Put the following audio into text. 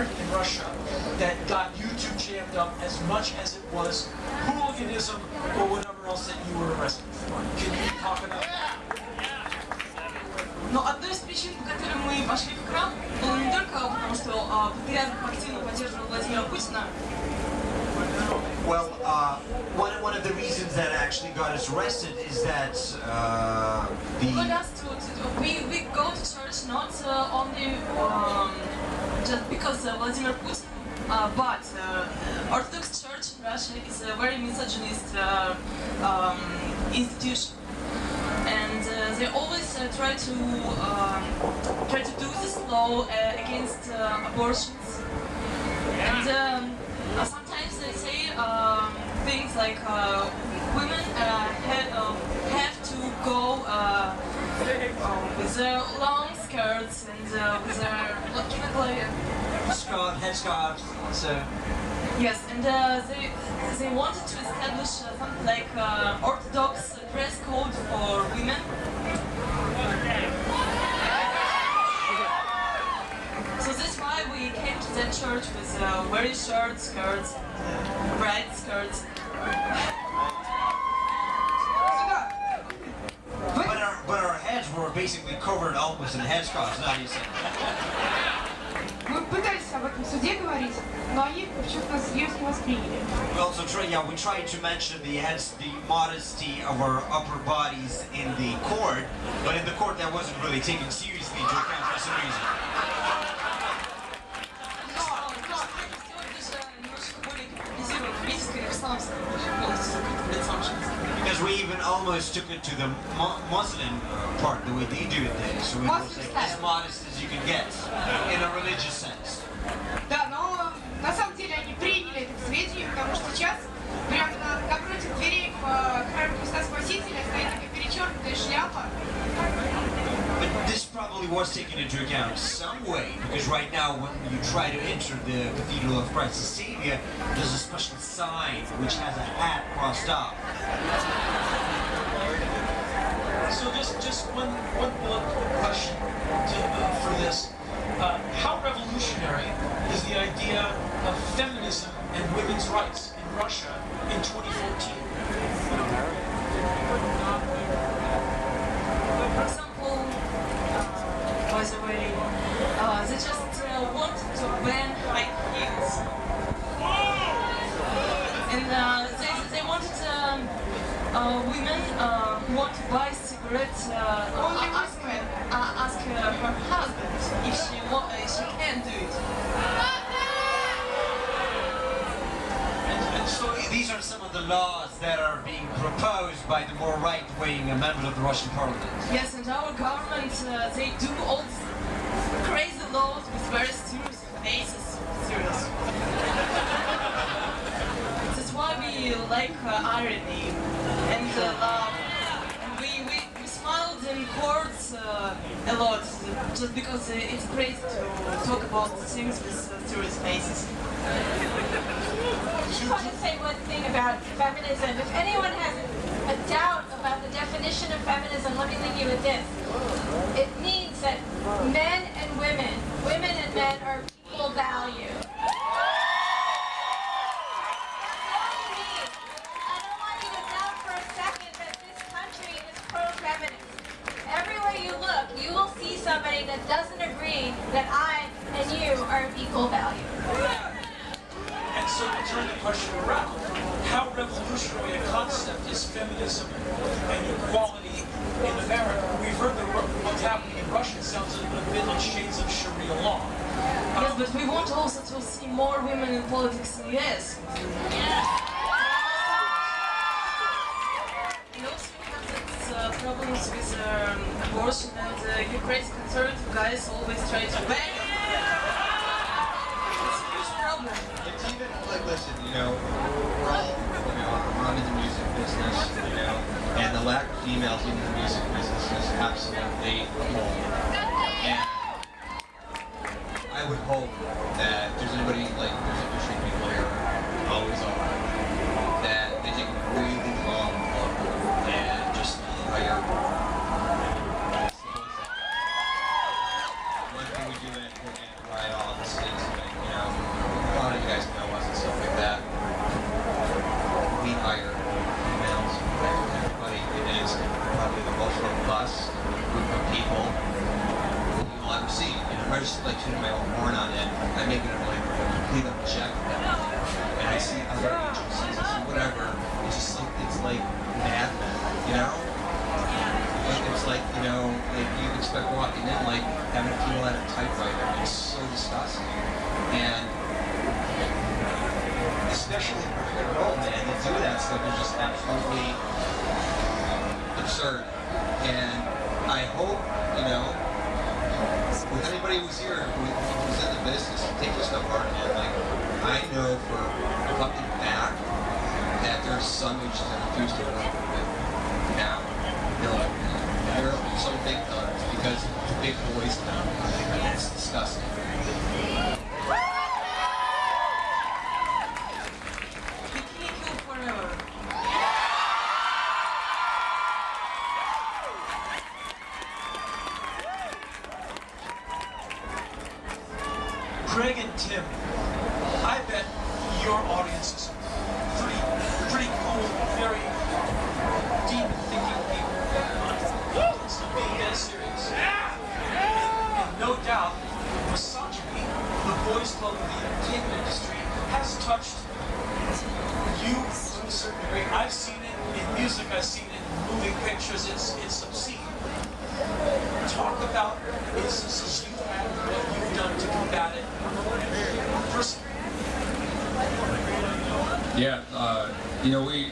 part in Russia that got YouTube jammed up as much as it was hooliganism or whatever else that you were arrested for? Can you talk about that? Но одной из причин, по которой мы пошли в храм, было не только потому, что патриарх активно поддерживал Владимира Путина. Well, one of the reasons that actually got us arrested is that We go to church not only just because Vladimir Putin, but Orthodox Church in Russia is a very misogynist institution. And they always try to do this law against abortions. And sometimes they say things like women have to go with their long skirts and with their headscarves. So yes, and they wanted to establish something like Orthodox dress code for women. So that's why we came to that church with very short skirts, bright skirts. But our heads were basically covered almost in headscarves. Now you say. Мы пытались об этом в суде говорить, но они почему-то нас серьезно не восприняли. We also we tried to mention the modesty of our upper bodies in the court, but in the court that wasn't really taken seriously into account for some reason. Because we even almost took it to the Muslim part, the way they do it there. So it was like as modest as you can get, in a religious sense. Да, но на самом деле они приняли это к сведению, потому что сейчас прямо напротив дверей в храме Христа Спасителя стоит такая перечеркнутая шляпа. But this probably was taken into account some way, because right now when you try to enter the Cathedral of Christ the Savior, there's a special sign which has a hat crossed off. So just one bullet question for this. How revolutionary is the idea of feminism and women's rights in Russia in 2014? For example, by the way, they just want to ban high heels. And they wanted women who want to buy cigarettes ask her husband if she can do it. And so these are some of the laws that are being proposed by the more right-wing members of the Russian parliament. Yes, and our government, they do all these crazy laws with very serious faces. Serious. That's why we like irony and love. And we smiled in courts a lot, just because it's crazy to talk about things with serious faces. I just want to say one thing about feminism. If anyone has a doubt about the definition of feminism, let me leave you with this. It means that men and women and men are of equal value. That's all it means. I don't want you to doubt for a second that this country is pro-feminist. Everywhere you look, you will see somebody that doesn't agree that I and you are of equal value. And so to turn the question around, how revolutionary a concept is feminism and equality in America? We've heard that what's happening in Russia sounds a bit like shades of Sharia law. Yes, but we want also to see more women in politics in the US. We also have problems with abortion, and you crazy conservative guys always try to ban it. It's a huge problem. It's even like, listen, we're all, running the music business, and the lack of females in the music business is absolutely appalling. And I would hope that if there's anybody, there's interesting people here, always are, that they take a really long look and just hire. One thing we do at Riot Office is, absurd. And I hope, you know, with anybody who's here, who's in the business, take this to heart. Like, I know for looking back that there's some who just refuse to work with now. There are some big guns because big boys now. It's disgusting. Greg and Tim, I bet your audience is pretty cool, very deep thinking people. It's being dead serious. And no doubt, misogyny, the boys' club of the entertainment industry, has touched you to a certain degree. I've seen it in music, I've seen it in moving pictures, it's obscene. Talk about instances you've had, what you've done to combat it. Personally. Yeah, you know, we